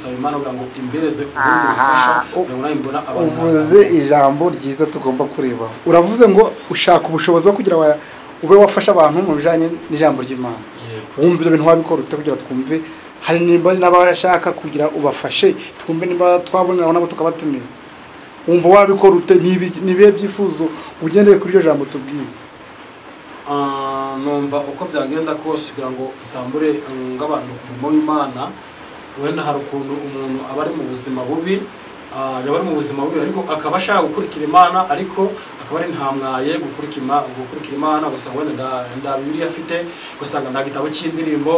gusaba Imana kugira ngo imbereze ubundi bufasha kugira ngo nayimbona abantu uvuze ijambo ryiza tugomba kureba uravuze ngo ushaka ubushobozi bwo kugira ube wafasha abantu mu bijanye n'ijambo ry'Imana wumva ibyo bintu wabikora ute kugira twumve hari nimba n'abashaka kugira ubafashe twumve nimba twabonera nabo tukabatumira wumva wabikora ute nibihe byifuzo ugendeye kuri iryo jambo tubwiye numva uko byagenda kose kugira ngo nsambure ng'abantu ku murimo w'Imana wenda hari ukuntu umuntu aba ari mu buzima bubi yaba ari mu buzima bubi ariko akaba ashaka gukurikira Imana ariko akaba ari ntamwaye gukurikira Imana gusa wenda nda Bibiliya afite gusanga nda gitabo cy'indirimbo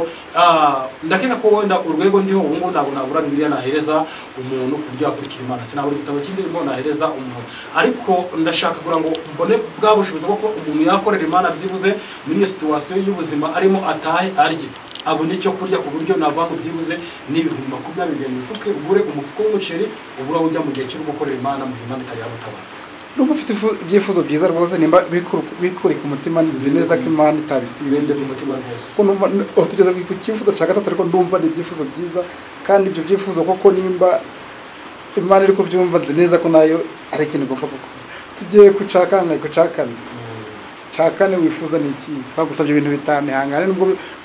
ndakeka ko wenda urwego ndiho ubu ngo nabura Bibiliya nahereza umuntu kubyo akurikira Imana sinabura igitabo cy'indirimbo nahereza umuntu ariko ndashaka kugira ngo mbone bwa bushobozi bwo ko umuntu yakorera Imana byibuze muri iyo situation y'ubuzima arimo atahe arye abo nicyo kurya ku buryo navango byibuze n'ibihumbi 20 mifuke ugure umufuko w'umuceri ubura ujya mu gihe cyo gukorera Imana mu Imana itari yabutabara n'ubu ufite ibyifuzo byiza rwose nimba bikuri ku mutima nzi neza ko Imana itabibende ku mutima rwose ko numva tugeze ku cyifuzo cya gatatu ariko ndumva ni ibyifuzo byiza kandi ibyo byifuzo koko nimba Imana iri kubyumva nzi neza ko nayo ari ikintu igomba gukora tugiye kucakana chakane wifuza niki twagusabye ibintu bitanu hangane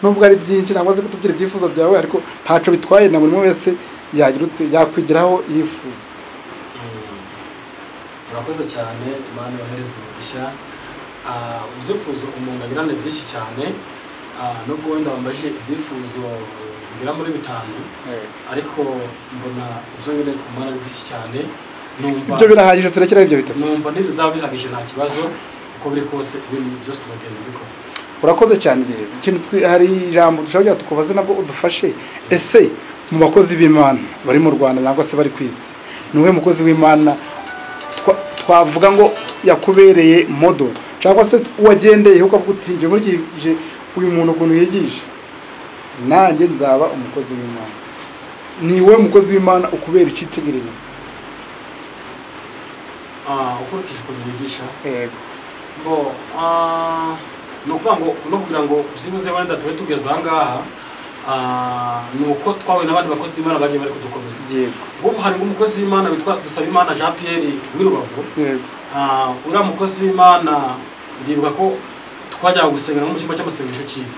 nubwo ari byinshi nangwa se kutubwira ibyifuzo byawe ariko ntaco bitwaye na buri wese yagira ute yakwigiraho yifuza urakoze cyane Imana yohereza umugisha ibyifuzo umuntu agirane byinshi cyane nubwo wenda wambaje ibyifuzo bigira muri bitanu ariko mbona ibyo ngene ku Mana byinshi cyane numva ibyo birahagije turekera ibyo bitatu numva nibyo bihagije nta kibazo uko biri kose ibintu byose bagenda bikora urakoze cyane rero ikintu hari ijambo dushobora tukubaze nabwo udufashe ese mu bakozi b'Imana bari mu Rwanda nangwa se bari kwisi niwe mukozi w'Imana twavuga ngo yakubereye model cyangwa se wagendeye ukavuga uti nje nkurikije uyu muntu ukuntu yigisha nanjye nzaba umukozi w'Imana niwe mukozi w'Imana ukubera icyitegererezo ukurikije ukuntu yigisha yego bo nukuvuga ngo no kugira ngo byibuze wenda tube tugeze ahangaha nuko twawe n'abandi bakozi b'Imana bagiye bari kudukomeza ubu hari umukozi w'Imana witwa Dusabimana Jean Pierre w'Irubavu uriya mukozi w'Imana ndibuka ko twajya gusengera mu cyumba cy'amasengesho kibi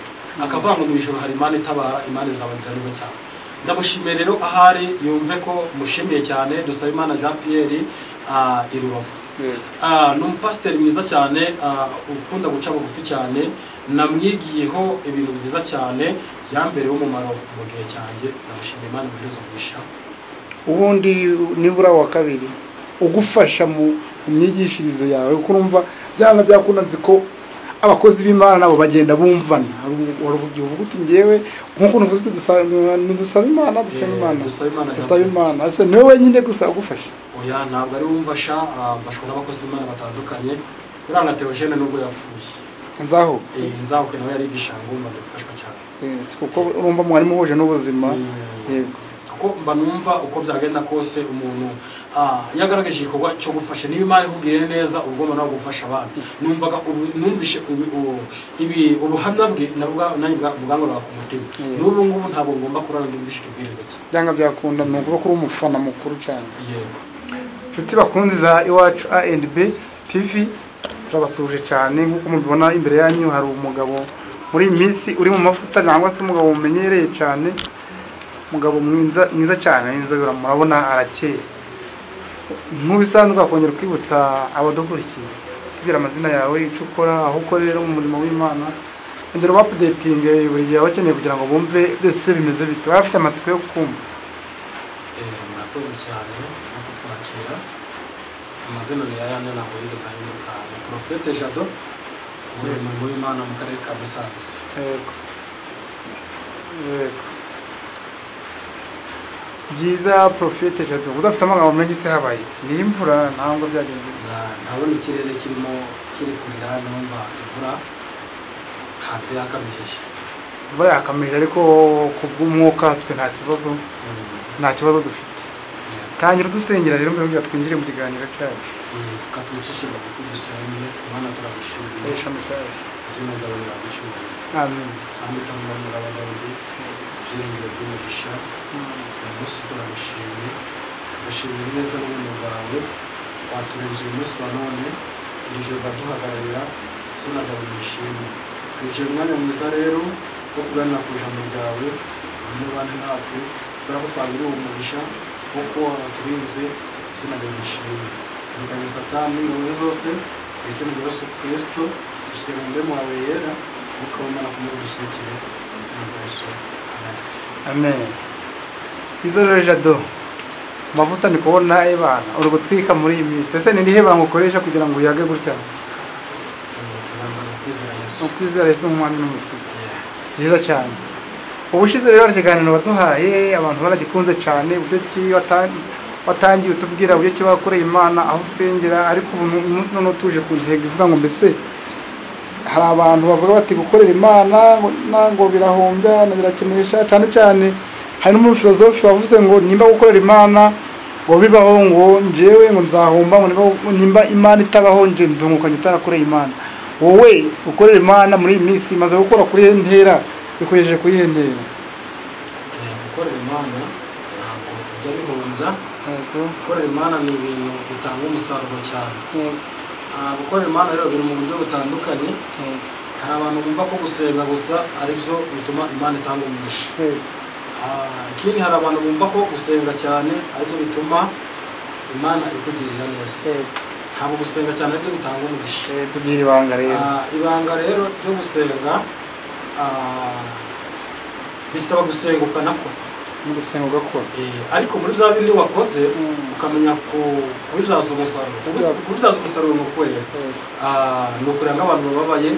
akavuga ngo mu ijoro hari Imana itabara Imana izabagira neza cyane ndamushimiye rero ahari yumve ko mushimiye cyane Dusabimana Jean Pierre Irubavu n'umupasiteri mwiza cyane ukunda guca bugufi cyane namwigiyeho ibintu byiza cyane yamberewe umumaro mu gihe cyanjye ndamushimiye Imana muherezo guhisha ubundi nibura wa kabiri ugufasha mu myigishirizo yawe kuko numva byanga byakunanze ko abakozi b'Imana nabo bagenda bumvana uruvugiye uvuga uti ngewe nkuko nuvuze dusaba Imana ase niwe wenyine gusa ugufasha oya ntabwo ari wumfasha mfashwa n'abakozi b'Imana batandukanye uranga Theogene nubwo yapfuye nzaho nawe yari igishanga umva ndagufashwa cyane kuko urumva mwari muhuje n'ubuzima yego kuko mba numva uko byagenda kose umuntu yagaragaje igikorwa cyo gufasha niba Imana ikubwire neza ubwo nawe gufasha abantu numvaga numvishe ubuhamya bwe bwangorora ku mutima n'ubu ngubu ntabwo ngomba kurana ndumvishe ibwiriza cye byanga byakunda nuvuga ko uri umufana mukuru cyane yego nshuti bakunzi za Iwacu A&B TV turabasuje cyane nkuko mubibona imbere yanyu hari umugabo muri minsi uri mu mafuta nangwa se umugabo umenyereye cyane umugabo mwiza cyane inzobera murabona arakeye nk'ubisanzwe akongera kwibutsa abadukurikiye tugira amazina yawe icyo ukora aho ukorera mu murimo w'Imana ndero updating buri gihe abakeneye kugira ngo bumve bese bimeze bite bafite amatsiko yo kumva murakoze cyane nko kwakira amazina ni ayane ntabwo yigeze ahinduka ni Prophète Jado mu murimo w'Imana mu karere ka Musanze yego byiza Prophète Jado udafite amagambo menshi se habaye ni imvura ntabwo byagenze ntabona ikirere kirimo kiri kurira numva imvura hanze yakamije imvura yakamije ariko kubw'umwuka twe nta kibazo dufite tangira dusengera rero mbere yo twinjire mu kiganiro cyacu katucishe bugufi dusenge Imana turagushimira izina ryawe rihabwe icyubahiro. amen Sambu itamwamura wa Dawidi, ibyiringiro by'umugisha, uyu munsi turagushimye, tugushimira neza n'ubuntu bwawe, waturinze uyu munsi wa none, iri joro uraduhagararira, izina ryawe nishimwe. Twicaye umwanya mwiza rero wo kuganira ku ijambo ryawe, ngwino ubane natwe, kubera ko twagiriwe umugisha wo kuba waraturinze, izina ryawe nishimwe. Twirukanye Satani n'ingabo ze zose, mu izina rya Yesu Kristo, dushyire mu murimo wawe yera, Mwuka w'Imana akomeze gushyigikire, mu izina rya Yesu. Amen. amen Bwiza rero Jado, amavuta ndi kubona ebana uri gutwika muri iyi minsi, ese ni irihe banga ukoresha kugira ngo uyage gutya? Irambara kwizera Yesu. Ukwizera Yesu nk'umwami n'umukiza. Yeah. Byiza cyane. Ubushize rero hari ikiganiro waduhaye, abantu baragikunze cyane, uburyo ki watangiye utubwira uburyo ki wakoreye Imana aho usengera, ariko ubu umunsi none tuje ku ntego ivuga ngo mbese hari abantu bavuga bati gukorera Imana ngo birahombya na birakenesha, cyane cyane hari n'umufilozofi wavuze ngo nimba gukorera Imana ngo bibaho ngo njyewe ngo nzahomba, ngo nimba Imana itabaho nje nzunguka nyitarakoreye Imana. Wowe ukorera Imana muri iyi minsi maze gukora kuri iyo ntera bikoresheje kuri iyo ntera? Gukorera Imana ntabwo bijya bihunza. Gukorera Imana ni ibintu bitanga umusaruro cyane. Gukorera Imana rero biri mu buryo butandukanye. Hari abantu bumva ko gusenga gusa ari byo bituma Imana itanga umugisha. Ikindi hari abantu bumva ko gusenga cyane ari byo bituma Imana ikugirira neza. Ntabwo gusenga cyane ari byo bitanga umugisha. Tubwire ibanga rero. Ibanga rero ryo gusenga bisaba gusenga ukanakora. Gusenga ugakora. Ariko muri bya bindi wakoze ukamenya kubibyaza umusaruro. Kubibyaza umusaruro ni ukorera. Ni ukorera nk'abantu bababaye,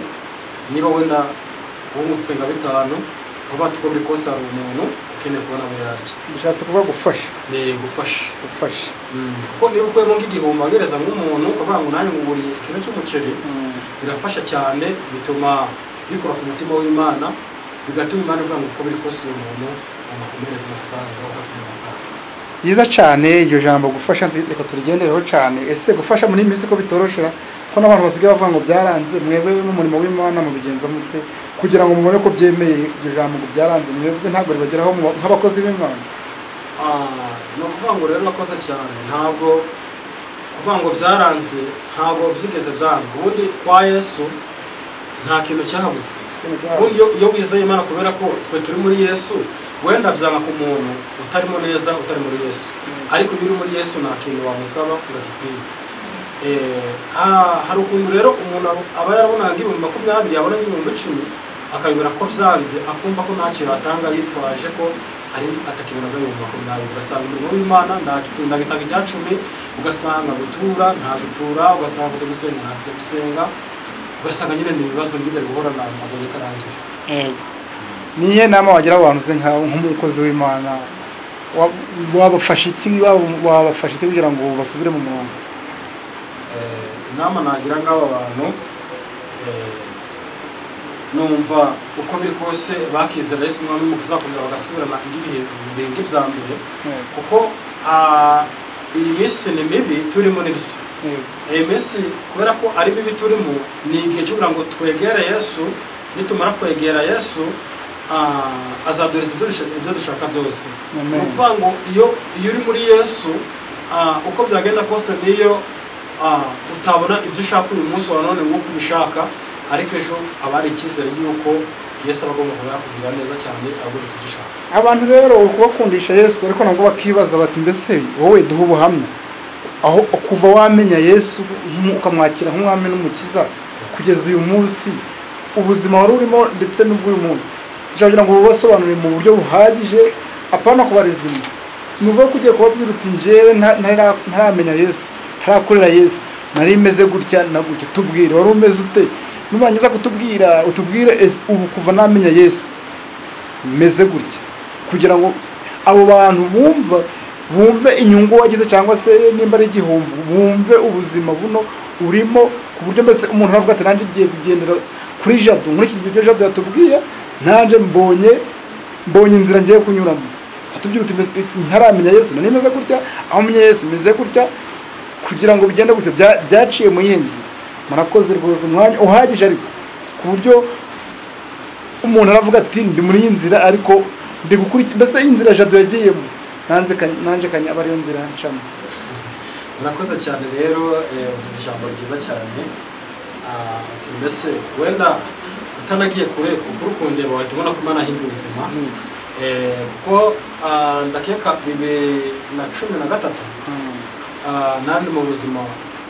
niba wenda wungutse nka 5 uvuga ati ko biri kose hari umuntu ukeneye kubona abo yarya. Bishatse kuvuga gufasha. Gufasha. Kuko niba ukuyemo nk'igihumbi wagereza nk'umuntu ukavuga ngo nanjye nguburiye ikintu cy'umuceri, birafasha cyane, bituma bikora ku mutima w'Imana, bigatuma Imana ivuga ngo uko biri kose uyu muntu amakomereza amafaranga ugakeneye amafaranga. Byiza cyane iryo jambo gufasha, reka turigendereho cyane. Ese gufasha muri minsi ko bitoroshera ko n'abantu basigaye bavuga ngo byaranze, mwebwe n'umurimo w'Imana mu bigenza mute kugira ngo mubone ko byemeye iryo jambo ngo byaranze, mwebwe ntabwo ribageraho nk'abakozi b'Imana? No kuvuga ngo rero nakoze cyane, ntabwo kuvuga ngo byaranze, ntabwo byigeze byanga. Ubundi kwa Yesu nta kintu cyahabuze. Ubundi iyo wizeye Imana kubera ko twe turi muri Yesu, wenda byanga ku muntu utarimo neza, utari muri Yesu, ariko iyo uri muri Yesu nta kintu wamusaba ugakwiye. Hari ukuntu rero umuntu aba yarabonaga ibihumbi 20, yabona n'ibihumbi 10, akabibona ko byanze, akumva ko ntacyo yatanga yitwaje ko ari atakibona ibihumbi 20. Ugasanga umurimo w'Imana ndagitanga icya 10, ugasanga gutura ntagitura, ugasanga kujya gusenga ntakujya gusenga, ugasanga nyine ni ibibazo by'ibyo guhorana ntabwo bikarangira. Niye nama wagira abantu se nk'umukozi w'Imana wabafasha iki kugira ngo basubire mu murongo? Inama nagira ng'aba bantu, numva uko biri kose bakizera Yesu umwami n'umukiza bakongera bagasubirana ibihe birenga ibya mbere, kuko iyi minsi ni mibi turimo n'ibyo. Iyi minsi kubera ko ari mibi turimo, ni igihe cyo kugira ngo twegere Yesu. Nitumara kwegera Yesu azaduriza ibyo dushaka byose. Ni ukuvuga ngo iyo uri muri Yesu, uko byagenda kose niyo utabona ibyo ushaka uyu munsi wa none nk'uko ubishaka, ariko ejo aba ari icyizere y'uko Yesu aba agomba kuba yakugirira neza cyane agura icyo dushaka. Abantu rero kubakundisha Yesu, ariko nabwo bakibaza bati mbese wowe duha ubuhamya aho kuva wamenya Yesu ukamwakira nk'umwami n'umukiza kugeza uyu munsi, ubuzima wari urimo ndetse n'ubw'uyu munsi, kugira ngo bubasobanurire mu buryo buhagije, apana kubarizima. Nuvuga ko ugiye kubabwira uti njyewe ntaramenya Yesu, ntarakorera Yesu, nari meze gutya na gutya, tubwire wari umeze ute? Nubangiza kutubwira utubwire ubu kuva namenya Yesu meze gutya, kugira ngo abo bantu bumve inyungu wagize, cyangwa se nimba ari igihombo bumve ubuzima buno urimo, ku buryo mbese umuntu aravuga ati nanjye ngiye kugendera kuri Jado, nkurikije ibyo Jado yatubwiye, nanjye mbonye inzira ngiye kunyuramo. Atubwira uti ntaramenya Yesu nari meze gutya, aho menye Yesu meze gutya, kugira ngo bigende gutya byaciye mu yinzi. Murakoze rwose, umwanya uhagije ariko ku buryo umuntu aravuga ati ndi muri iyi nzira ariko ndi gukurikira mbese inzira Jado yagiyemo nanjye aba ariyo nzira ncamo. Murakoze cyane rero uvuze ijambo ryiza cyane ati mbese wenda utanagiye kure ukundeba wahita ubona ko Imana ahinduye ubuzima kuko ndakeka 2013 nandi mu buzima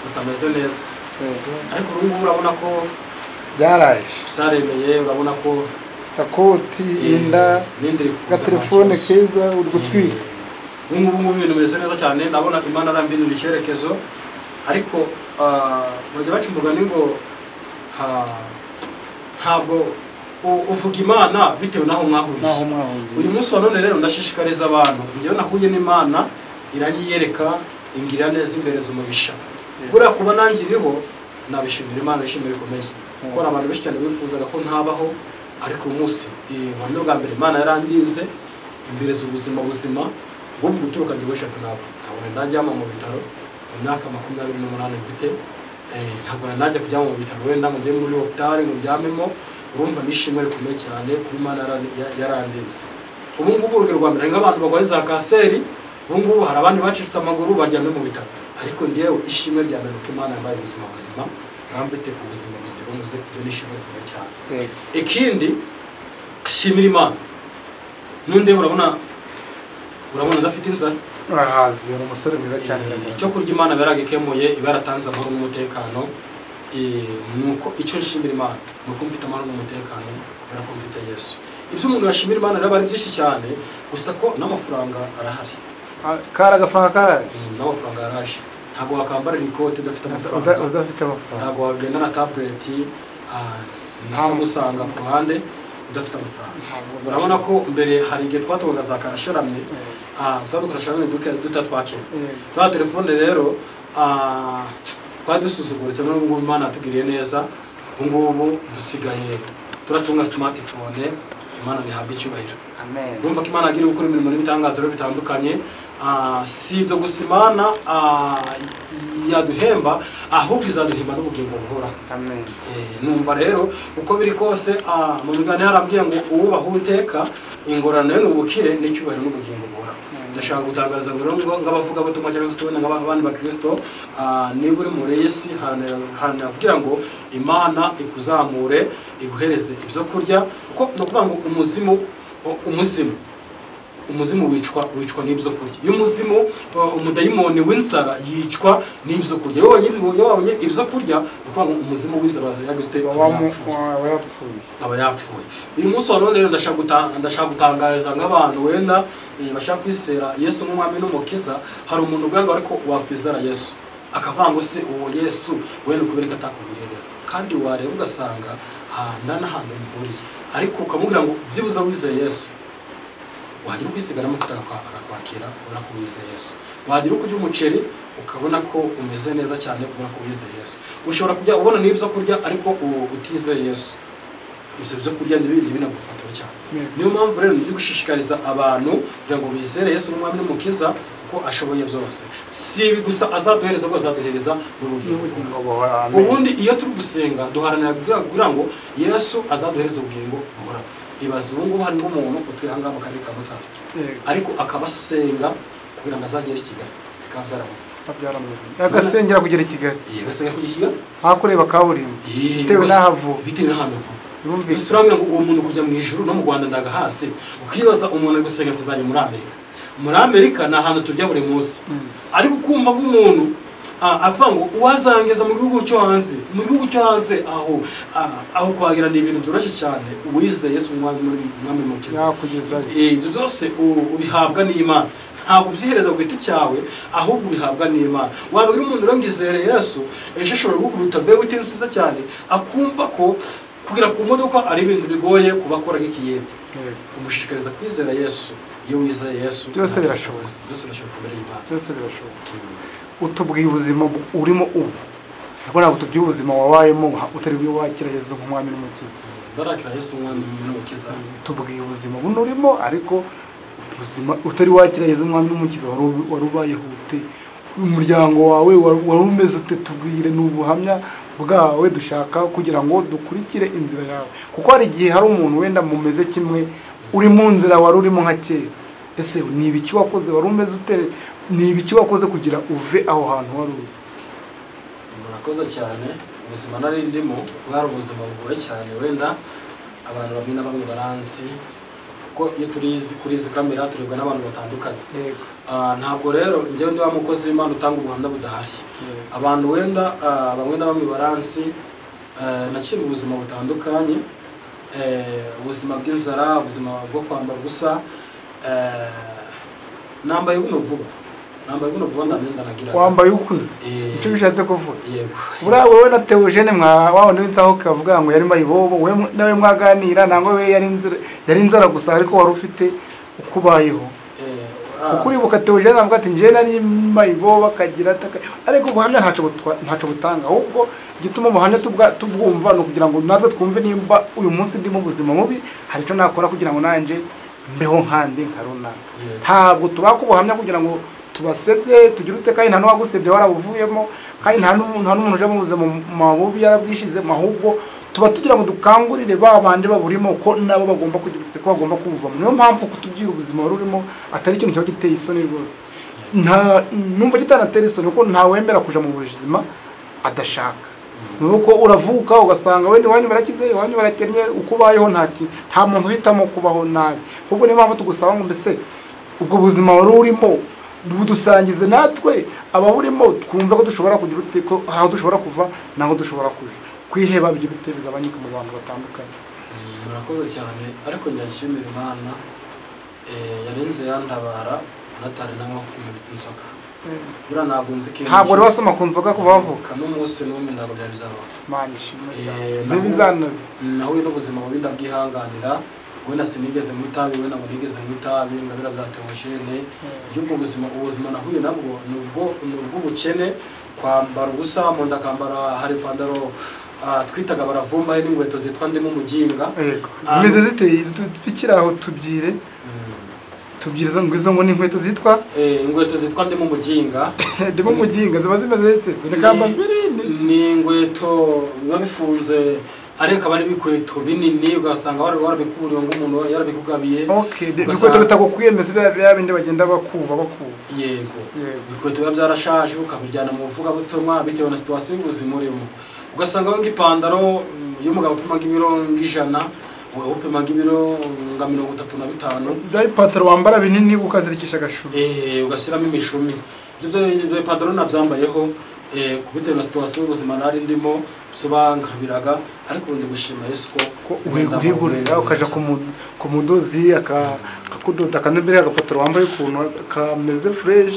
butameze neza ariko ubu ngubu urabona ko byaraje saremeye urabona ko akoti inda telefone keza uri gutwika ubu ibintu bimeze neza cyane ndabona Imana arambinura icyerekezo ariko bajya baca umugani ngo ntabwo uvuga Imana bitewe naho mwahuriye. Uyu munsi wa none rero ndashishikariza abantu ngewe nahuye n'Imana iranyiyereka ingira neza imbere z'umugisha buriya kuba nangiriho nabishimira Imana ishimira rikomeye kuko abantu benshi cyane bifuzaga ko ntabaho ariko uyu munsi wanda bwa mbere Imana yarandinze imbere z'ubuzima buzima bwo guturuka ndi weshaka ntabwo ndajyama mu bitaro mu myaka 28 mfite ntabwo najya kujyama mu bitaro wenda ngo njye muri hospital ngo njyamemo urumva nishimwe rikomeye cyane kuri Imana yarandinze. Ubu ngubu urugero rwa mbere nk'abantu bagwaye za kanseri ubu ngubu hari abandi bacitse amaguru baryamye mu bitaro ariko ngewe ishimwe rya mbere ko Imana yambaye ubuzima buzima namfite ubuzima buzira umuze iyo nishimwe rikomeye cyane. Ikindi shimira Imana nunde urabona ndafite inzara urahaze umusore mwiza cyane icyo kurya Imana baragekemuye ibaratanze amahoro n'umutekano nuko icyo nshimira Imana nuko mfite amahoro n'umutekano kubera ko mfite Yesu. Ibyo umuntu yashimira Imana rero ari byinshi cyane gusa ko n'amafaranga arahari agafaranga n'amafaranga araje ntabwo wakambarira ikote udafite amafaranga ntabwo wagenda na tablet nasa musanga ku ruhande udafite amafaranga. Urabona ko mbere hari igihe twatoga za karasharamye twadukorasharamye dutatwake twa telefone rero twadusuzuguritse n'ubwo Imana atugiriye neza ngubu dusigaye turatunga smartphone Imana nihabwe icyubahiro. Amen. Urumva ko Imana agira gukora imirimo n'ibitangazo bitandukanye si ibyo gusa Imana yaduhemba ahubwo izaduhemba n'ubugingo buhora. Amen. Numva rero uko biri kose mu migani harambwiye ngo uwubaha Uwiteka ingorane n'ubukire n'icyubahiro n'ubugingo buhora. Ndashaka gutangariza ngo ngabavuga butumwa cyangwa se n'abandi bakristo niba uri muri Yesu hano kugira ngo Imana ikuzamure iguhereze ibyo kurya kuko no kuvuga ngo umuzimu wicwa n'ibyo kurya y'umuzimu umudayimoni w'inzara yicwa n'ibyo kurya iyo wabonye ibyo kurya kuvuga ngo umuzimu w'inzara yagusite aba yapfuye. Uyu munsi wa none rero ndashaka gutangariza nk'abantu wenda bashaka kwisera Yesu nk'umwami n'umukiza hari umuntu ubwanga ariko wakwizera Yesu akavuga ngo se uwo Yesu wenda kubereka atakubiriye neza kandi wareba ugasanga ndanahandi muburiye ariko ukamubwira ngo byibuza wizeye Yesu wagira ukwisigana amavuta akakwakira kubera ko wizeye Yesu wagira ukujya umuceri ukabona ko umeze neza cyane kubera ko wizeye Yesu ushobora kujya ubona n'ibyo kurya ariko utizeye Yesu ibyo kurya n'ibindi binagufataho cyane. Niyo mpamvu rero ndi gushishikariza abantu kugira ngo bizere Yesu n'umwami n'umukiza kuko ashoboye byose si ibi gusa azaduhereza ngo azaduhereza n'ubugingo. Ubundi iyo turi gusenga duharanira kugira ngo Yesu azaduhereza ubugingo buhora. Ibaze ubu ngubu hari umuntu utuye ahangaha mu karere ka Musanze ariko akabasenga kugira ngo azagere i Kigali bikaba byaramuvuye agasengera kugera i Kigali agasengera kugera i Kigali hakureba kaburimbo bitewe n'ahavuye Isura ngo uwo muntu kujya mu ijuru no mu Rwanda ndagahaze ukibaza umuntu ari gusengera kuzajya muri Amerika ni ahantu tujya buri munsi ariko kumva nk'umuntu avuga ngo uwazangeza mu gihugu cyo hanze aho kwagira ni ibintu byoroshye cyane uwizeye Yesu umwami mukiza ibyo byose ubihabwa n'Imana ntabwo byihereza ku giti cyawe ahubwo ubihabwa n'Imana. Wabwira umuntu urangizere Yesu ejo ashobora gukubita vewite nziza cyane akumva ko kugira ku modoka ari ibintu bigoye kubakora nk'ikiyede umushishikariza kwizera Yesu. Iyo wizeye Yesu byose birashoboka kubera Imana byose birashoboka. Utubwiye ubuzima urimo ubu ntabwo ntabwo tubwiye ubuzima wabayemo utari wakira Yesu nk'umwami n'umukiza barakira Yesu umwami n'umukiza tubwiye ubuzima buno urimo ariko ubuzima utari wakira Yesu umwami n'umukiza wari ubayeho ute umuryango wawe wari umeze ute tubwire n'ubuhamya bwawe dushaka kugira ngo dukurikire inzira yawe kuko hari igihe hari umuntu wenda mumeze kimwe uri mu nzira wari urimo nka kera ese ni ibiki wakoze wari umeze utere ni ibiki wakoze kugira uve aho hantu wari uri murakoze cyane ubuzima nari ndimo bwari ubuzima bugoye cyane wenda abantu bamwe na bamwe baranzi ko iyo turizi kuri izi kamera turebwa n'abantu batandukanye ntabwo rero njyewe ndi wa mukozi w'Imana utanga ubuhamya budahari abantu wenda bamwe na bamwe baranzi naciye mu buzima butandukanye ubuzima bw'inzara ubuzima bwo kwambara ubusa nambaye buno vuba ndamenda nagira wambaye ukuze icyo bishatse kuvuga yego buriya wowe na Theogene wabona witsaho kavuga ngo yari mayibobo we nawe mwaganira nangwa we yari inzara gusa ariko wari ufite ukubayeho ukuribuka Theogene avuga ati nje nari mayibobo akagira ariko ubuhamya ntaco butanga ahubwo gituma ubuhamya tubwumva no kugira ngo nazo twumve nimba uyu munsi ndi mu buzima mubi hari cyo nakora kugira ngo nanje mbeho nkandi nkarona ntabwo tubaka ubuhamya kugira ngo tubasebye tugira uteka nta n'uwagusebye warabuvuyemo kandi nta n'umuntu uje mu buzima mabubi yarabwishize ahubwo tuba tugira ngo dukangurire babandi baburimo ko nabo bagomba kugira uteka bagomba kuvamo niyo mpamvu kutubwira ubuzima wari urimo atari ikintu cyo giteye isoni rwose numva gitanatera isoni kuko ntawemera kuja mu buzima adashaka nuko uravuka ugasanga we niwanyu barakize iwanyu barakennye ukubayeho nta muntu uhitamo kubaho nabi ahubwo niyo mpamvu tugusaba ngo mbese ubwo buzima wari urimo dusangize natwe ababurimo twumva ko dushobora kugira uteko aho dushobora kuva naho dushobora kuja kwiheba bigira ute bigabanyika mu bantu batandukanye murakoze cyane ariko njyashimira Imana yarenze yantabara natari namwe inzoka bura ntabwo nzi ntabwo rero wasoma ku nzoga kuva bavuka n'umunsi n'umwe ntabwo byari bizaba Imana ishimwe cyane n'ibizana naho n'ubuzima bubi ndabwihanganira wenda sinigeze mu itabi wenda ngo nigeze mu itabi ngabira bya Theogene by'ubwo ubuzima nahuye nabwo nubwo ubukene kwambara ubusa mu ndakambara hari pandaro twitaga baravumba n'ingweto zitwa ndimo umuginga zimeze ziteye tukiraho tubyire zo ngwizo ngo n'inkweto zitwa ingweto zitwa ndimo umuginga ndimo umuginga ziba zimeze ziteze nekamba mbiri ni ingweto bifunze ariko bari bikweto binini ugasanga warabikuburiye ngo umuntu yarabikugabiye bikweto bitagokwiyemeza bindi bagenda bakuba yego bikweto biba byarashaje ukabiryana mu vuga butumwa bitewe na situation y'ubuzima urimo ugasanga we ngipandaro y'umugabo upima ibiro 100 we upima ibiro 35 dai patro wambara binini ukazirikisha gashumi ugasiramo imishumi ibyo pandaro nabyambayeho kubitewe na situation y'ubuzima nari ndimo sobankabiraga ariko ndi gushima Yesu ko urigurira ukaja ku mudozi akakudoda kanembere agapatro wambaye ukuntu kameze fresh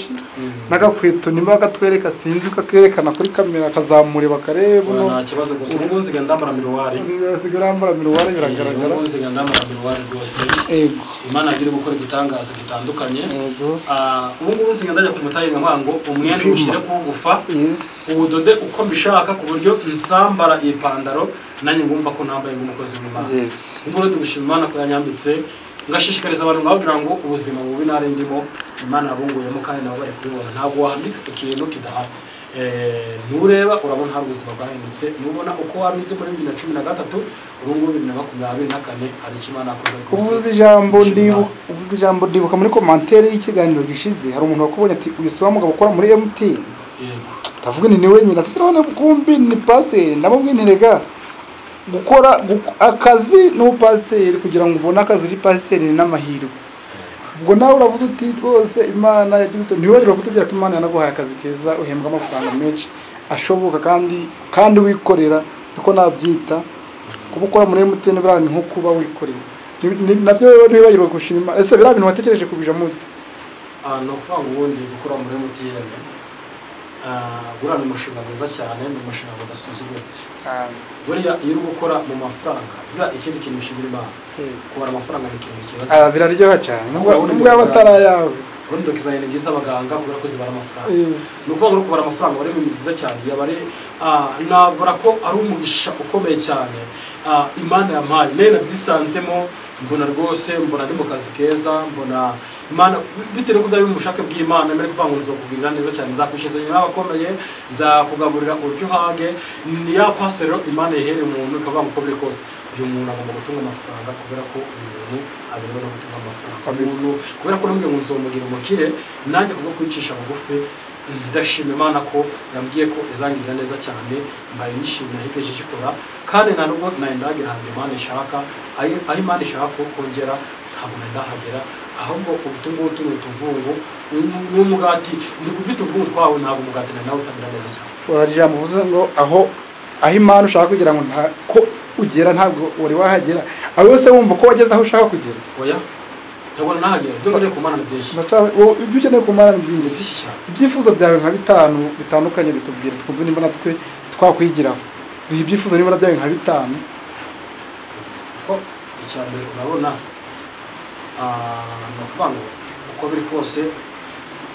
n'agakweto nimba gatwereka sinzi kakerekana kuri kamera kazamure bakareba nta kibazo gusa ubunzi gandambara miruwari biragaragara ubunzi gandambara miruwari rwose Imana agira gukora igitangaza gitandukanye ubungu zingandajya ku mutayira mwango umwenda ushire kugufa udode uko mbishaka ku buryo nsambara ipandaro nanjye ngumva ko nambaye nk'umukozi w'Imana ubwo dugushima Imana ko yanyambitse ngashishikariza abantu bagira ngo ubuzima bubi nari ndimo Imana abunguyemo kandi nabo bari kubibona ntabwo wahambika ikintu kidahari nureba urabona hari ubuzima bwahindutse nubona uko warinze muri 2013 urungu 2024 hari Imana akoze ubuze ijambo ndibuka muri commentaire y'ikiganiro gishize hari umuntu wakubonye ati uyisaba mugabo ukora muri MTN ndavuga ni wenyine atisirabona kumbi ni pasteur nabwo ntirega gukora akazi no pasteur kugira ngo ubone akazi uri pasteur n'amahirwe ubwo nawe uravuze uti rwose Imana yagize ntiwajira kutubwira ko Imana yanaguhaye akazi keza uhembwa amafaranga menshi ashoboka kandi wikorera uko nabyita kubukora muri MTN birani nko kuba wikorera nabyo ntiwajira gushima ese bira bintu watekereje kubija mu no kwanga ubundi gukora muri MTN gura ni umushinga mwiza cyane ni umushinga udasuzuguritse buriya iyo uri gukora mu mafaranga buriya ikindi kintu ushimira Imana kubara amafaranga ni ikintu cyiza biraryoha cyane nubwo abatara yawe ubundi dokizayine ngize abaganga kubera ko zibara amafaranga Yes. ni ukuvuga ngo kubara amafaranga bari ibintu byiza cyane yabare nabara ko ari umugisha ukomeye cyane Imana yampaye nene nabyisanzemo mbona rwose mbona ndi mu kazi keza mbona Imana bitewe ko byari mu bushake bw'Imana mbere kuvuga ngo nzokugirira neza cyane nzakwishizanya n'abakomeye nzakugaburira uryo hage ni ya pastor Imana yehere umuntu ikavuga ngo kobere kose uyu muntu agomba gutunga amafaranga kubera ko uyu muntu aberewe no gutunga amafaranga umuntu kubera ko nambwiye ngo nzomugira umukire nanjye kubwo kwicisha bugufi ndashima Imana ko yambwiye ko izangirira neza cyane mbaye nishimye higeje gikora kandi na nubwo nayendagira handi Imana ishaka aho Imana ishaka ko kongera ntabwo ndahagera ahubwo ubutungu tuvungu n'umugati ndi kubita uvungu twawe ntabwo umugati nawe utamira neza cyane urarija muvuze ngo aho Imana ushaka kugira ngo ko ugera ntabwo wari wahagera aho yose wumva ko wageze aho ushaka kugera oya ndabona nahagera byo ngiye kumana byinshi ibyo ukeneye kumana byinshi cyane ibyifuzo byawe nka bitanu bitandukanye bitubwira twumve nimba natwe twakwigiraho duhe ibyifuzo nimba byawe nka bitanu ko icyambere urabona no kuvuga ngo uko biri kose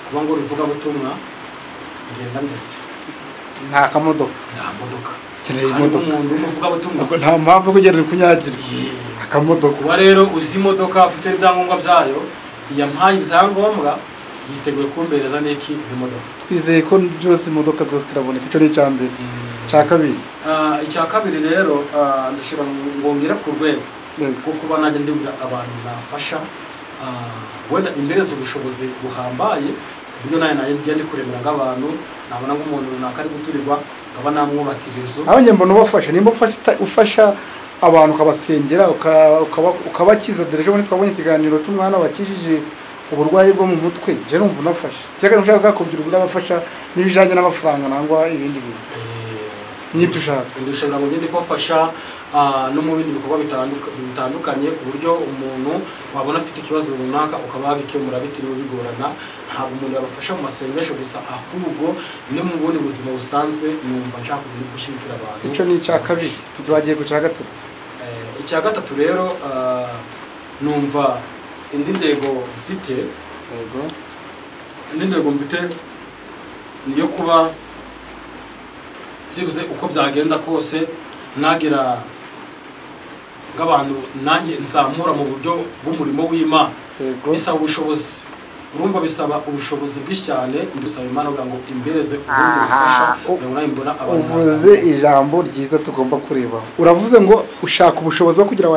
kuba ngo rivuga butumwa ngenda ndetse nta kamodoka nta modoka keneye imodoka umuntu umuvuga butumwa nta mpamvu kugenda kunyagira akamodoka kuba rero uzi imodoka ufite ibyangombwa byayo yampaye ibyangombwa yiteguye kumbereza n'iki imodoka twizeye ko byose imodoka rwose iraboneka icyo ni icyambere cya kabiri icya kabiri rero ndashira ngongira ku rwego kuko kuba nanjye ndibura abantu nafasha wenda imbere z'ubushobozi buhambaye kuburyo naye ndi kuremera nk'abantu nabona nk'umuntu runaka ari guturirwa nkaba namwubakira inzu aho njye mbona ubafasha nimba ufasha abantu ukabasengera ukabakiza dore ejo bundi twabonye ikiganiro cy'umwana wakijije uburwayi bwo mu mutwe je numva unafasha cyangwa ushaka kugira uzabafasha n'ibijanye n'amafaranga nangwa ibindi bintu n'ibyo ushaka ndashobora ngo ngende kubafasha no mu bindi bikorwa bitandukanye ku buryo umuntu wabona afite ikibazo runaka ukaba wabikemura bitiriwe bigorana ntabwo umuntu yabafasha mu masengesho gusa ahubwo no mu bundi buzima busanzwe numva nshaka gushyigikira abantu icyo ni icya kabiri tugiye ku cya gatatu icya gatatu rero numva indi ndego mfite niyo kuba byibuze uko byagenda kose nagira nk'abantu nanjye nzamura mu buryo bw'umurimo w'Imana bisaba ubushobozi urumva bisaba ubushobozi bwinshi cyane ndusaba Imana kugira ngo imbereze ubundi bufasha mbona abantu uvuze ijambo ryiza tugomba kureba uravuze ngo ushaka ubushobozi bwo kugira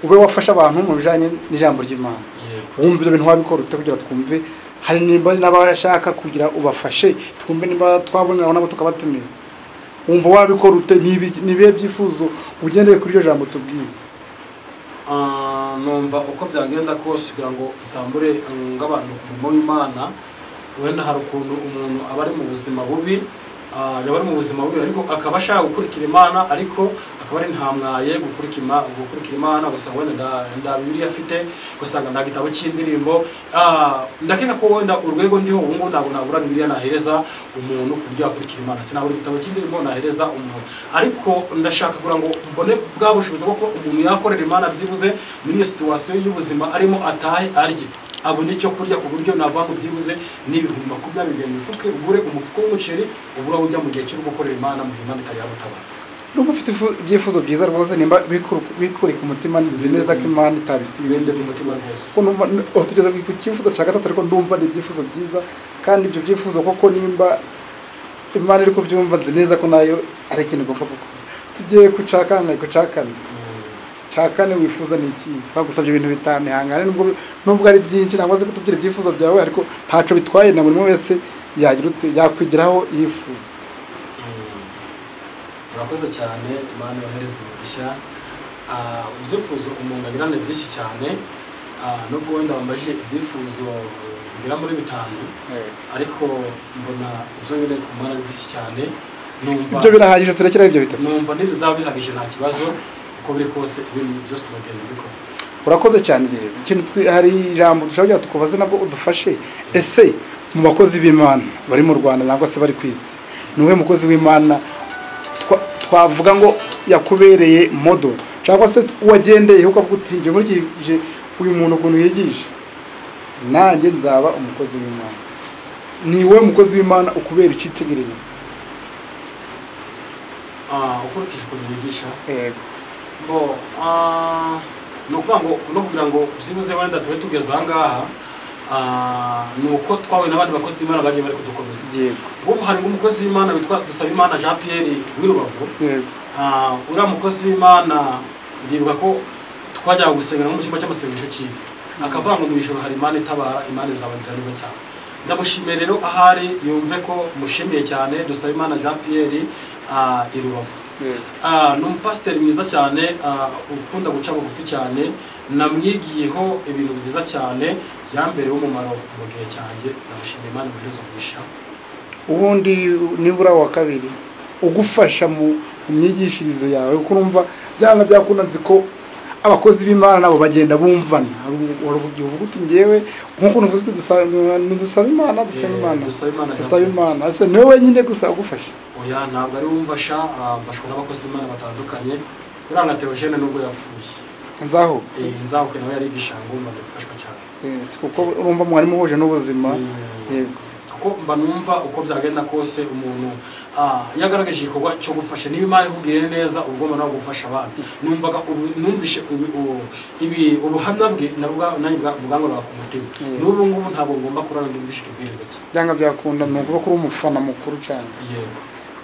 ube wafasha abantu mu bijanye n'ijambo ry'Imana wumva ibyo bintu wabikora ute kugira twumve hari nimba n'abashaka kugira ubafashe twumve nimba twabonera nabo tukabatumira wumva wabikora ute nibihe byifuzo ugendeye kuri iryo jambo tubwiye numva uko byagenda kose kugira ngo nsambure ng'abantu ku murimo w'Imana wenda hari ukuntu umuntu aba ari mu buzima bubi yaba ari mu buzima bubi ariko akaba ashaka gukurikira Imana ariko akaba ari ntamwaye gukurikira Imana gusanga wenda nda Bibiliya afite gusanga nda gitabo cy'indirimbo ndakeka ko wenda urwego ndiho ubu ngubu ntabwo nabura Bibiliya nahereza umuntu ku buryo akurikira Imana sinabura igitabo cy'indirimbo nahereza umuntu ariko ndashaka kugira ngo mbone bwa bushobozi bwo umuntu yakorera Imana byibuze muri iyo situation y'ubuzima arimo atahe arye abone icyo kurya ku buryo navanga byibuze n'ibihumbi 20 mifuke ugure umufuko w'umuceri ubura ujya mu gihe cyo gukorera Imana mu Imana itari yabutabara n'ubu ufite ibyifuzo byiza rwose nimba bikuri ku mutima nzi neza ko Imana itabibende ku mutima rwose ko numva tugeze ku cyifuzo cya gatatu ariko ndumva ni ibyifuzo byiza kandi ibyo byifuzo koko nimba Imana iri kubyumva nzi neza ko nayo ari ikintu igomba gukora tugiye kucakana chakane wifuza niki twagusabye ibintu bitanu hangane nubwo ari byinshi nangwa se kutubwira ibyifuzo byawe ariko ntaco bitwaye na buri wese yagira ute yakwigiraho yifuza urakoze cyane Imana yohereza umugisha ibyifuzo umuntu agirane byinshi cyane nubwo wenda wambaje ibyifuzo bigira muri bitanu ariko mbona ibyo ngene ku Mana byinshi cyane numva ibyo birahagije turekera ibyo bitatu numva nibyo zabihagije nta kibazo uko biri kose ibintu byose bagenda bikora urakoze cyane ikintu hari ijambo dushobora tukubaze nabwo udufashe ese mu bakozi b'Imana bari mu Rwanda nangwa se bari kwisi niwe mukozi w'Imana twavuga ngo yakubereye modo cyangwa se wagendeye ukavuga uti nje nkurikije uyu muntu ukuntu yigisha nanjye nzaba umukozi w'Imana. Niwe mukozi w'Imana ukubera icyitegererezo. Ukurikije ukuntu yigisha Yego. Ni ukuvuga ngo no kugira ngo byibuze wenda tube tugeze aha ngaha, ni uko twahuye n'abandi bakozi b'Imana bagiye bari kudukomeza. Nk'ubu hari umukozi w'Imana witwa Dusabimana Jean Pierre w'Irubavu. Uriya mukozi w'Imana ndibuka ko twajyaga gusengera mu cyumba cy'amasengesho cyiwe, akavuga ngo mu ijoro hari Imana itabara, Imana izabagirira neza cyane. Ndamushimiye rero ahari yumve ko mushimiye cyane Dusabimana Jean Pierre Irubavu. Ni umupasiteri mwiza cyane, ukunda guca bugufi cyane, namwigiyeho ibintu byiza cyane, yambereye umumaro mu gihe cyanjye. Ndamushimiye, Imana imuhereze umugisha. Ubundi nibura wa kabiri ugufasha mu myigishirizo yawe, kuko urumva byanga byakunanze ko abakozi b'Imana nabo bagenda bumvana. Uvuga uti ngewe nkuko nuvuze dusaba Imana. Ase niwe wenyine gusa ugufasha? Oya, ntabwo ari wumfasha, mfashwa n'abakozi b'Imana batandukanye. Uranga Theogene nubwo yapfuye, Nzahuke nawe yarigisha ngumva ndagufashwa cyane. Kuko urumva mwari muhuje n'ubuzima. Yego. Kuko mba numva uko byagenda kose umuntu yagaragaje igikorwa cyo gufasha, niba Imana ikubwiriye neza ubwo no gufasha abantu. Numvaga numvishe ubuhamya bwe bwangora ku mutima. N'ubu ngubu ntabwo ngomba kurana ndumvishe ikibwirizo cye. Byanga byakunda, numva ko uri umufana mukuru cyane. Yego.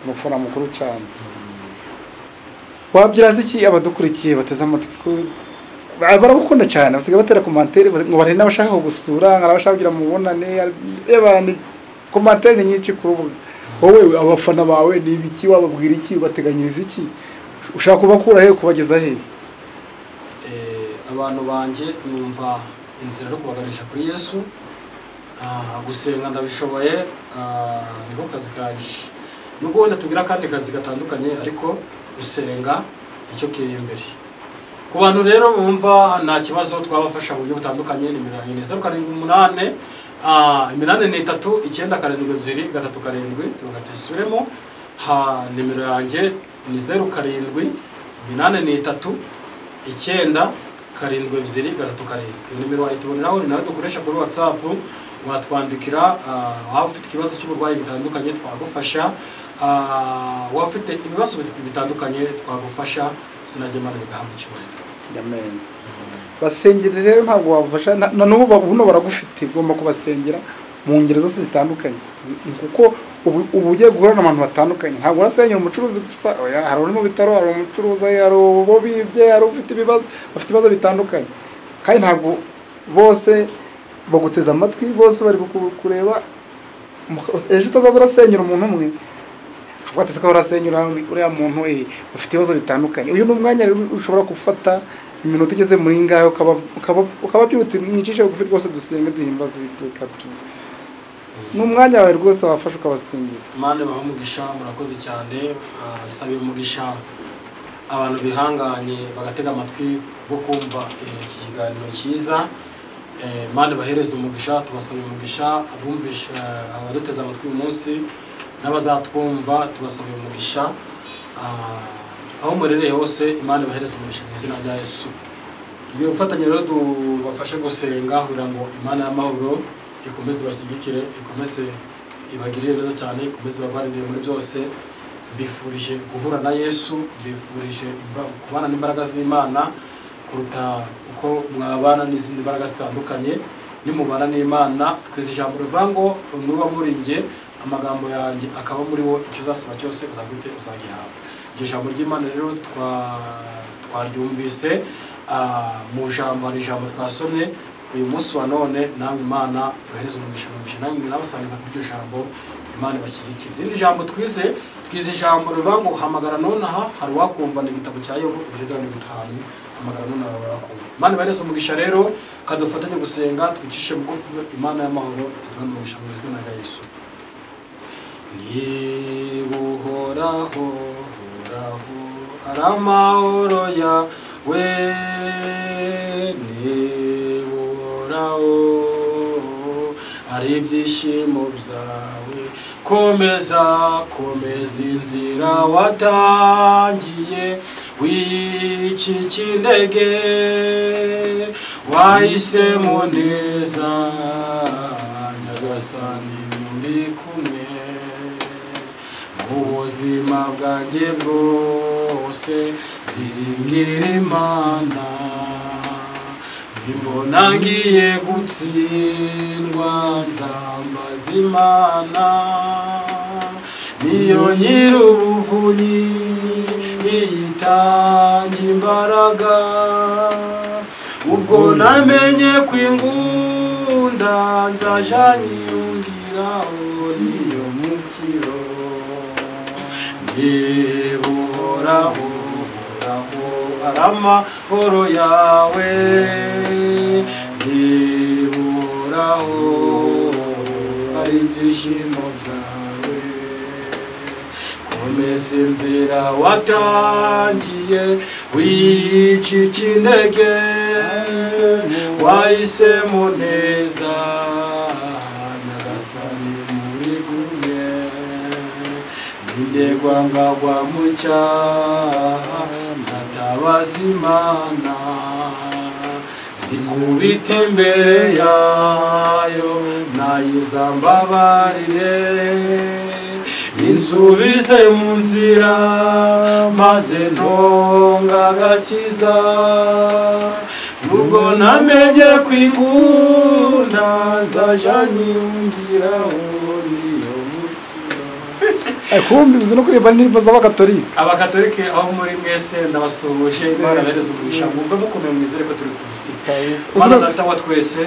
Umufana mukuru cyane. Wabyiraza iki abadukurikiye bateze amatwi? Baragukunda cyane, basigaye batera commentaire ngo bari n'abashaka kugusura, ngarabashaka kugira mubonane. Ni commentaire nyinshi ku rubuga. Wowe abafana bawe ni ibiki, wababwira iki, bateganyiriza iki, ushaka kubakura he kubageza he? Abantu banje numva inzira yo kubaganisha kuri Yesu. Gusenga ndabishoboye, niko kazi kaje. Nubwo wenda tugira kandi kazi gatandukanye, ariko gusenga nicyo kiri imbere. Ku bantu rero bumva nta kibazo twabafasha mu buryo butandukanye, nimero yanjye ni 078 83 972 3 tugatisubiremo. Nimero yanjye ni 07 83 972 3 iyo nimero wayituboneraho, ni nawe dukoresha kuri WhatsApp. Watwandikira waba ufite ikibazo cy'uburwayi gitandukanye twagufasha, waba ufite ibibazo bitandukanye twagufasha. Sinajyemana bigahabwa icyubahiro. Amen. Basengera rero ntabwo wafasha na n'ubu babuno baragufite, ugomba kubasengera mu ngero zose zitandukanye, kuko ubu ugiye guhura n'abantu batandukanye. Ntabwo urasengera umucuruzi gusa, oya, hari uri mu bitaro, hari umucuruzi, hari ubo bibye, hari ufite ibibazo bitandukanye, kandi ntabwo bose baguteza amatwi, bose bari kureba. Ejo utazaza urasengera umuntu umwe, watese ko urasenyura uriya muntu ufite ibibazo bitandukanye. Uyu n'umwanya ushobora gufata iminota igeze muri ngaho ukaba byuti mwicishe bugufi rwose, dusenge duhimbaza Uwiteka. N'umwanya wawe rwose wafasha ukabasengera. Imana baho umugisha, murakoze cyane. Sabe umugisha abantu bihanganye bagatega amatwi bwo kumva iki kiganiro cyiza. Imana bahereze umugisha, tubasaba umugisha abumvisha abaduteza amatwi uyu munsi n'abazatwumva, tubasaba umugisha aho murereye hose. Imana bahereze umugisha mu izina rya Yesu. Tugiye gufatanya rero tubafashe gusenga kugira ngo Imana y'amahoro ikomeze bashyigikire, ikomeze ibagirire neza cyane, ikomeze bagwanirire muri byose. Bifurije guhura na Yesu, bifurije kubana n'imbaraga z'Imana kuruta uko mwabana n'izindi mbaraga zitandukanye. Nimubana n'Imana, twize ijambo rivuga ngo nuba muri nge amagambo yanjye akaba muri wo, icyo uzasaba cyose uzagute uzagihabwa. Iryo jambo ry'Imana rero twaryumvise mu jambo, hari ijambo twasomye uyu munsi wa none. Namwe Imana ibahereze umugisha, namwe nabasangiza kuri iryo jambo. Imana ibashyigikire. Irindi jambo twize ijambo rivuga ngo hamagara nonaha, hari wakumva ni igitabo cya Yobu 5. Hamagara nonaha wakumva. Imana ibahereze umugisha rero, kadufatanye gusenga, twicishe bugufi. Imana y'amahoro iduhe umugisha mu izina rya Yesu. Nibuhoraho ari amahoro yawe, nibuhoraho ari ibyishimo byawe. Komeza inzira watangiye, wicika intege, wahisemo neza nyagasani muri kumwe mu buzima bwanjye bwose ziringira Imana nimbona ngiye gutsindwa nzambaza Imana niyo nyir'ubuvunyi iyitanga imbaraga ubwo namenye kwingunda nzaja nyiyungiraho niyo mukiro Uhoraho Uhoraho aramahoro yawe Uhoraho ari ibyishimo byawe komeza inzira watangiye wicika intege wahisemo neza nyagasani muri kumwe nindegwa ngagwa mu cyaha nzatabaza Imana zikubita imbere yayo nayizambabarire insubize mu nzira maze ntonga agakiza nubwo namenye kwingunda nzaja nyiyungiraho niyo mukiro kumbi uzi no kuririmba indirimbo z'abakatolika abakatolike aho muri mwese ndabasuhuje Imana abereze umugisha mwumve mukomeye mwizere ko turi kumwe Mana data wa twese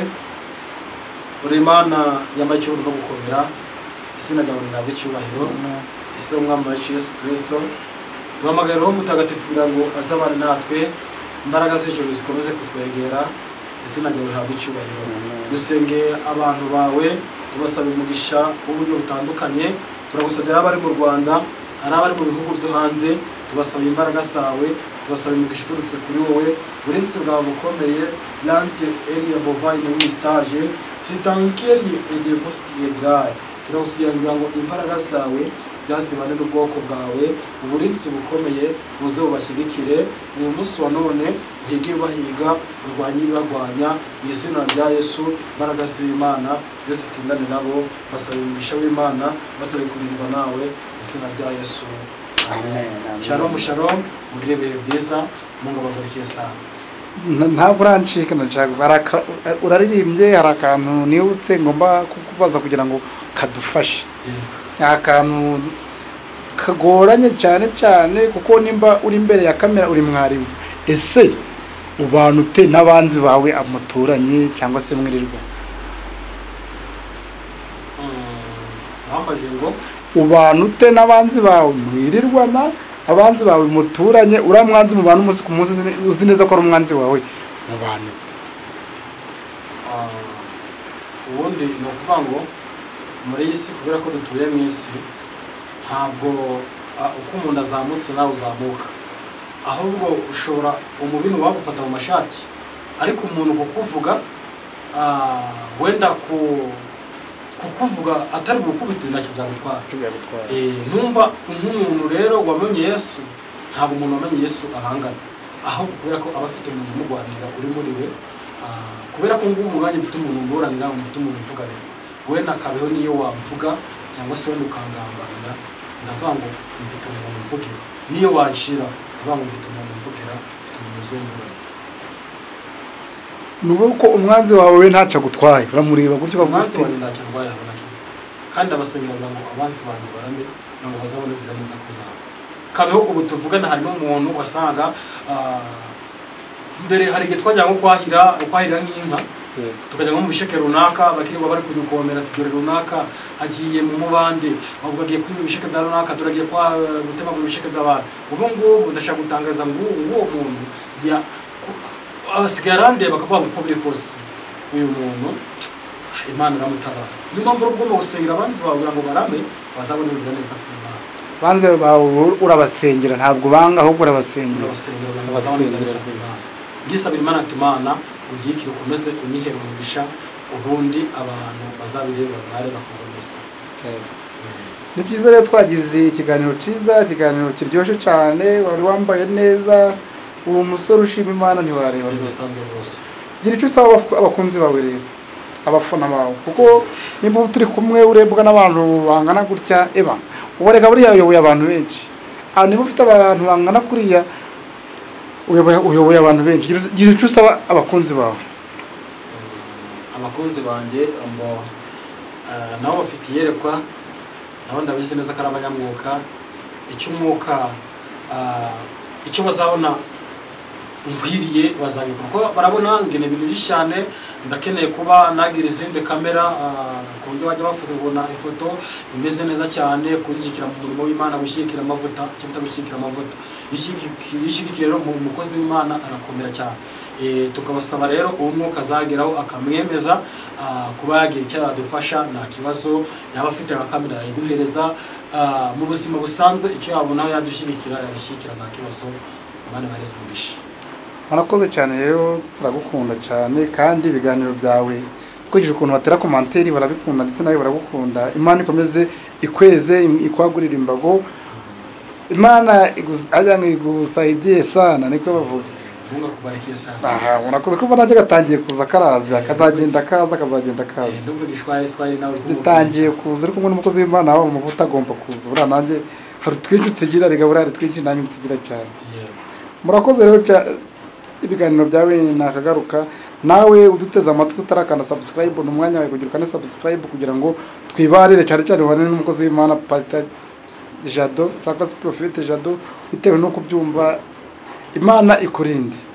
uri Imana y'amacyubahiro no gukomera izina ryawe ntabwo icyubahiro isi umwami wacu Yesu Kristo duhamagara Roho Mutagatifu kugira ngo azabane natwe imbaraga z'ijuru zikomeze kutwegera izina ryawe ntabwo icyubahiro dusenge abantu bawe tubasaba umugisha w'uburyo butandukanye turagusabye abari mu Rwanda ari abari mu bihugu byo hanze tubasaba imbaraga zawe tubasaba umugisha uturutse kuri wowe urinzi bwawe bukomeye lante elia bovine w'istage sitankeri edevostie dry turagusabye ngo imbaraga zawe zazibane n'ubwoko bwawe uburinzi bukomeye muze bubashyigikire uyu munsi wa none uhige bahiga urwanye barwanya mu izina rya Yesu imbaraga z'Imana ndetse tindane nabo basaba umugisha w'Imana basaba kurindwa nawe mu izina rya Yesu amen shalom shalom mugire ibihe byiza Mungu ababarike sana ntabwo urancika ndashaka uraririmbye hari akantu nibutse ngomba kukubaza kugira ngo kadufashe akantu kagoranye cyane kuko nimba uri imbere ya kamera uri mwarimu ese ubana ute n'abanzi bawe amuturanye cyangwa se mwirirwa bambaje ngo ubana ute n'abanzi bawe mwirirwana abanzi bawe muturanye uramwanzi mubana umunsi ku munsi uzi neza ko ari umwanzi wawe mubana ute ubundi ni ukuvuga ngo muri iyi si kubera ko dutuye mu isi ntabwo uko umuntu azamutse nawe uzamuka ahubwo ushobora umubino wagufata mu mashati ariko umuntu kukuvuga wenda kukuvuga atari gukubita ntacyo byagutwara numva nk'umuntu rero wamenye Yesu ntabwo umuntu wamenye Yesu ahangana ahubwo kubera ko aba afite umuntu umurwanira uri muri we kubera ko ngubu umwanya mfite umuntu umuburanira mfite umuntu mvuganira we nakabeho niyo wamvuga cyangwa se wenda ukangambanira ndavuga ngo mfite umuntu mvugira niyo wanshira ndavuga ngo mfite umuntu mvugira mfite umuntu uzungurana nuko ko umwanzi wawe ntaca gutwaye uramureba gutyo umwanzi wawe ntacyo ndwaye abona kandi abasengera ngo abanzi banjye barame ngo bazabone kugira neza ko nawe kabeho ubu tuvugana hari n'umuntu wasanga mbere hari igihe twajya nko kwahira nk'inka tukajya nko mu bisheke runaka bakirirwa bari kudukomera tugere runaka agiye mu mubande ahubwo agiye kwiba ibisheke bya runaka turagiye gutema mu bisheke by'abantu ubu ngubu ndashaka gutangaza ngo uwo muntu asigaye arandeba bakavuga ngo uko biri kose uyu muntu Imana iramutabara niyo mpamvu ugomba gusengera abanzi bawe kugira ngo barame bazabone kugira neza ku Imana abanzi bawe urabasengera ntabwo banga ahubwo urabasengera kugira ngo bazabone neza ku Imana gisabira Imana ati Imana ugiye kirukomeze unyihere umugisha ubundi abantu bazabireba bare bakuboneza ni byiza rero twagize ikiganiro cyiza ikiganiro kiryoshye cyane wari wambaye neza uwo musore ushima Imana ntiwareba rwose gira icyo usaba abakunzi bawe rero abafana bawe kuko niba turi kumwe urebwa n'abantu bangana gutya ubareka buriya uyoboye abantu benshi niba ufite abantu bangana kuriya uyoboye abantu benshi gira icyo usaba abakunzi bawe. Abakunzi banjye nabo bafite iyerekwa nabo ndabizi neza ko ari abanyamwuka icyo bazabona nkwiriye bazabikora kuko barabona ngene ibintu byinshi cyane ndakeneye kuba nagira izindi kamera ku buryo bajya bafubona ifoto imeze neza cyane kugikira mu murimo w'Imana gushyikira amavuta icyo bita gushyikira amavuta yishyigikiye rero mu mukozi w'Imana arakomera cyane tukabasaba rero umwuka azageraho akamwemeza kuba yagira icyo adufasha nta kibazo yaba afite kamera yaduhereza mu buzima busanzwe icyo yabonaho yadushyigikira nta kibazo. Imana barese umugisha. Murakoze cyane rero turagukunda cyane kandi ibiganiro byawe twigije ukuntu batera komanteri barabikunda ndetse nawe baragukunda. Imana ikomeze ikweze ikwagurira imbago. Imana ajyange igusaidiye sana niko bavuga. Mungu akubarikie sana. Murakoze kuba najye gatangiye kuza karaza kazagenda kaza. Ndumva Giswahili nawe gitangiye kuza ariko ngo n'umukozi w'Imana aho umuvuta agomba kuza. Bura nanjye hari twinshi nsigira rigabura hari twinshi nanjye nsigira cyane. Murakoze rero ibiganiro byawe nakagaruka nawe uduteza amatwi utarakanda subscribe n'umwanya wawe kugira ukane subscribe kugira ngo twibarire cyane wane n'umukozi w'Imana Pastor Jado cyangwa se Prophet Jado bitewe no kubyumva. Imana ikurinde.